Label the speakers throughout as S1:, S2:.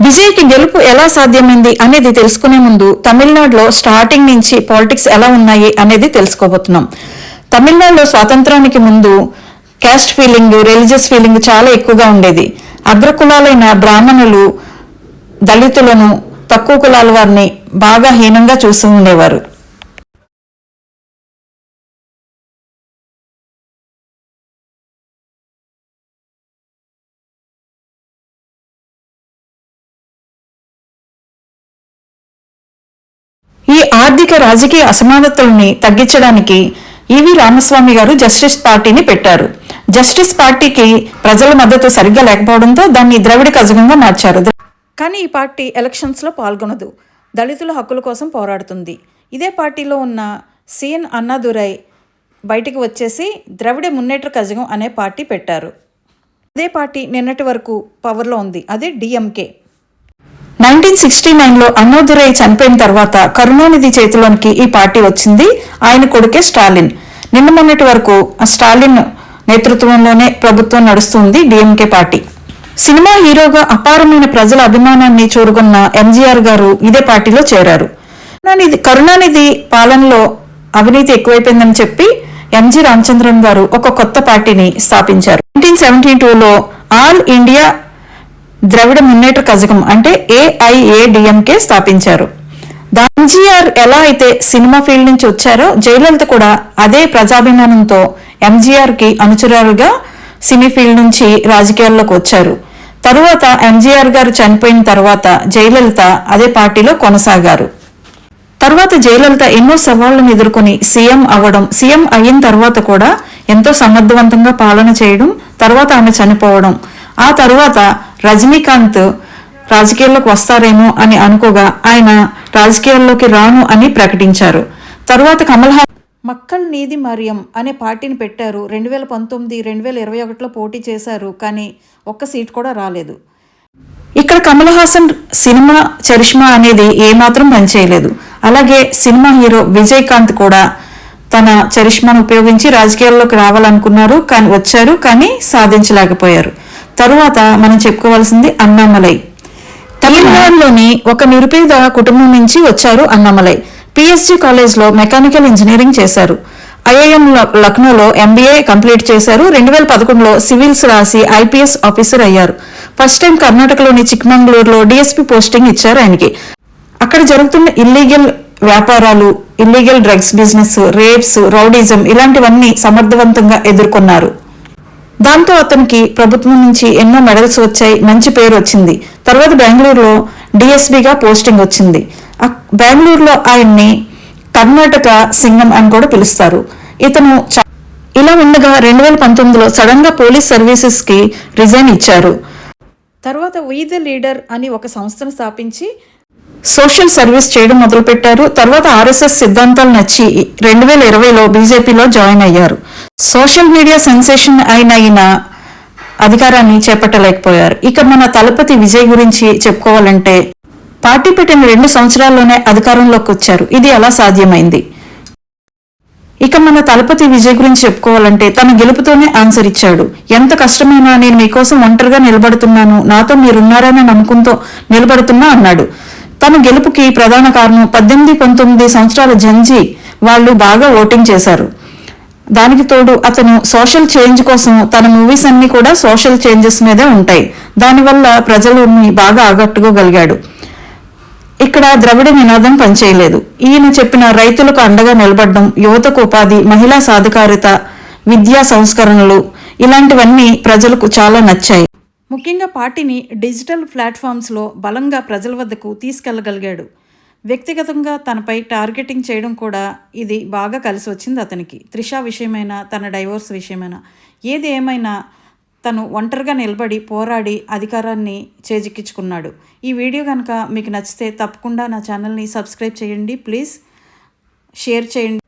S1: విజయ్కి గెలుపు ఎలా సాధ్యమైంది అనేది తెలుసుకునే ముందు తమిళనాడులో స్టార్టింగ్ నుంచి పాలిటిక్స్ ఎలా ఉన్నాయి అనేది తెలుసుకోబోతున్నాం. తమిళనాడులో స్వాతంత్రానికి ముందు క్యాస్ట్ ఫీలింగ్, రిలీజియస్ ఫీలింగ్ చాలా ఎక్కువగా ఉండేది. అగ్రకులాలైన బ్రాహ్మణులు దళితులను, తక్కువ కులాల వారిని బాగా హీనంగా చూస్తూ ఉండేవారు. ఈ ఆర్థిక రాజకీయ అసమానతల్ని తగ్గించడానికి ఈవి రామస్వామి గారు జస్టిస్ పార్టీని పెట్టారు. జస్టిస్ పార్టీకి ప్రజల మద్దతు సరిగ్గా లేకపోవడంతో దాన్ని ద్రవిడ కజగంగా మార్చారు. కానీ ఈ పార్టీ ఎలక్షన్స్లో పాల్గొనదు, దళితుల హక్కుల కోసం పోరాడుతుంది. ఇదే పార్టీలో ఉన్న సిఎన్ అన్నాదురై బయటికి వచ్చేసి ద్రవిడ మున్నేట్ర కజగం అనే పార్టీ పెట్టారు. అదే పార్టీ నిన్నటి వరకు పవర్లో ఉంది, అదే డిఎంకే. 1969లో అన్నాదురై చనిపోయిన తర్వాత కరుణానిధి చేతిలోనికి ఈ పార్టీ వచ్చింది. ఆయన కొడుకే స్టాలిన్. నిన్న మొన్నటి వరకు స్టాలిన్ నేతృత్వంలోనే ప్రభుత్వం నడుస్తుంది డిఎంకే పార్టీ. సినిమా హీరోగా అపారమైన ప్రజల అభిమానాన్ని చూరుకున్న ఎంజీఆర్ గారు ఇదే పార్టీలో చేరారు. కరుణానిధి పాలనలో అవినీతి ఎక్కువైపోయిందని చెప్పి ఎంజి రామచంద్రన్ గారు ఒక కొత్త పార్టీని స్థాపించారు. 1972లో ఆల్ ఇండియా ద్రవిడ మున్నేట్ర కజగం అంటే ఏఐఏడిఎంకే స్థాపించారు. ఎంజీఆర్ ఎలా అయితే సినిమా ఫీల్డ్ నుంచి వచ్చారో జయలలిత కూడా అదే ప్రజాభిమానంతో ఎంజీఆర్ కి అనుచరులుగా సినీ ఫీల్డ్ నుంచి రాజకీయాల్లోకి వచ్చారు. తరువాత ఎంజీఆర్ గారు చనిపోయిన తర్వాత జయలలిత అదే పార్టీలో కొనసాగారు. తర్వాత జయలలిత ఎన్నో సవాళ్లను ఎదుర్కొని సీఎం అవ్వడం, సీఎం అయిన తర్వాత కూడా ఎంతో సమర్థవంతంగా పాలన చేయడం, తర్వాత ఆమె చనిపోవడం. ఆ తర్వాత రజనీకాంత్ రాజకీయాల్లోకి వస్తారేమో అని అనుకోగా ఆయన రాజకీయాల్లోకి రాను అని ప్రకటించారు. తరువాత కమల్ హాసన్ మక్కల్ నీది మరియం అనే పార్టీని పెట్టారు. 2019, 2021లో పోటీ చేశారు, కానీ ఒక్క సీట్ కూడా రాలేదు. ఇక్కడ కమల్ హాసన్ సినిమా చరిష్మా అనేది ఏమాత్రం పనిచేయలేదు. అలాగే సినిమా హీరో విజయకాంత్ కూడా తన చరిష్మాను ఉపయోగించి రాజకీయాల్లోకి రావాలనుకున్నారు, కానీ వచ్చారు, కానీ సాధించలేకపోయారు. తరువాత మనం చెప్పుకోవాల్సింది అన్నామలై. తమిళనాడులోని ఒక నిరుపేద కుటుంబం నుంచి వచ్చారు అన్నామలై. పిఎస్జి కాలేజ్లో మెకానికల్ ఇంజనీరింగ్ చేశారు. ఐఐఎం లక్నోలో ఎంబీఏ కంప్లీట్ చేశారు. 2011లో సివిల్స్ రాసి ఐపీఎస్ ఆఫీసర్ అయ్యారు. ఫస్ట్ టైం కర్ణాటకలోని చిక్మంగళూరులో డిఎస్పీ పోస్టింగ్ ఇచ్చారు ఆయనకి. అక్కడ జరుగుతున్న ఇల్లీగల్ వ్యాపారాలు, illegal drugs business, rapes, rowdyism ఇలాంటివన్నీ సమర్థవంతంగా ఎదుర్కొన్నారు. దాంతో అతనికి ప్రభుత్వం నుంచి ఎన్నో మెడల్స్ వచ్చాయి, మంచి పేరు వచ్చింది. తర్వాత బెంగళూరులో డిఎస్పీగా పోస్టింగ్ వచ్చింది. బెంగళూరులో ఆయన్ని కర్ణాటక సింగం అని కూడా పిలుస్తారు. ఇతను ఇలా ఉండగా 2019లో సడన్ గా పోలీస్ సర్వీసెస్ కి రిజైన్ ఇచ్చారు. తర్వాత వీ ద లీడర్ అని ఒక సంస్థను స్థాపించి సోషల్ సర్వీస్ చేయడం మొదలుపెట్టారు. తర్వాత ఆర్ఎస్ఎస్ సిద్ధాంతాలు నచ్చి 2020లో బీజేపీలో జాయిన్ అయ్యారు. సోషల్ మీడియా సెన్సేషన్ అయిన అధికారాన్ని చేపట్టలేకపోయారు. ఇక మన తలపతి విజయ్ గురించి చెప్పుకోవాలంటే పార్టీ పెట్టిన 2 సంవత్సరాల్లోనే అధికారంలోకి వచ్చారు. ఇది ఎలా సాధ్యమైంది? ఇక మన తలపతి విజయ్ గురించి చెప్పుకోవాలంటే తన గెలుపుతోనే ఆన్సర్ ఇచ్చాడు. ఎంత కష్టమైనా నేను మీకోసం ఒంటరిగా నిలబడుతున్నాను, నాతో మీరున్నారనే నమ్మకంతో నిలబడుతున్నా అన్నాడు. తన గెలుపుకి ప్రధాన కారణం 18-19 సంవత్సరాల జంజీ వాళ్ళు బాగా ఓటింగ్ చేశారు. దానికి తోడు అతను సోషల్ చేంజ్ కోసం తన మూవీస్ అన్ని కూడా సోషల్ చేంజెస్ మీదే ఉంటాయి. దానివల్ల ప్రజలని బాగా ఆకట్టుకోగలిగాడు. ఇక్కడ ద్రవిడ నినాదం పనిచేయలేదు. ఈయన చెప్పిన రైతులకు అండగా నిలబడడం, యువతకు ఉపాధి, మహిళా సాధికారిత, విద్యా సంస్కరణలు ఇలాంటివన్నీ ప్రజలకు చాలా నచ్చాయి. ముఖ్యంగా పార్టీని డిజిటల్ ప్లాట్ఫామ్స్లో బలంగా ప్రజల వద్దకు తీసుకెళ్లగలిగాడు. వ్యక్తిగతంగా తనపై టార్గెటింగ్ చేయడం కూడా ఇది బాగా కలిసి వచ్చింది అతనికి. త్రిష విషయమైనా, తన డైవోర్స్ విషయమైనా, ఏది ఏమైనా తను ఒంటరిగా నిలబడి పోరాడి అధికారాన్ని చేజిక్కించుకున్నాడు. ఈ వీడియో కనుక మీకు నచ్చితే తప్పకుండా నా ఛానల్ని సబ్స్క్రైబ్ చేయండి, ప్లీజ్ షేర్ చేయండి.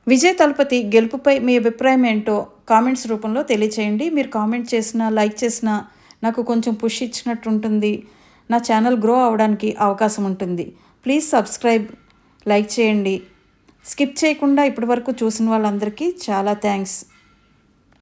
S1: విజయ్ తలపతి గెలుపుపై మీ అభిప్రాయం ఏంటో కామెంట్స్ రూపంలో తెలియచేయండి. మీరు కామెంట్ చేసినా, లైక్ చేసినా నాకు కొంచెం పుష్ ఇచ్చినట్టు ఉంటుంది. నా ఛానల్ గ్రో అవడానికి అవకాశం ఉంటుంది. ప్లీజ్ సబ్స్క్రైబ్, లైక్ చేయండి. స్కిప్ చేయకుండా ఇప్పటివరకు చూసిన వాళ్ళందరికీ చాలా థ్యాంక్స్.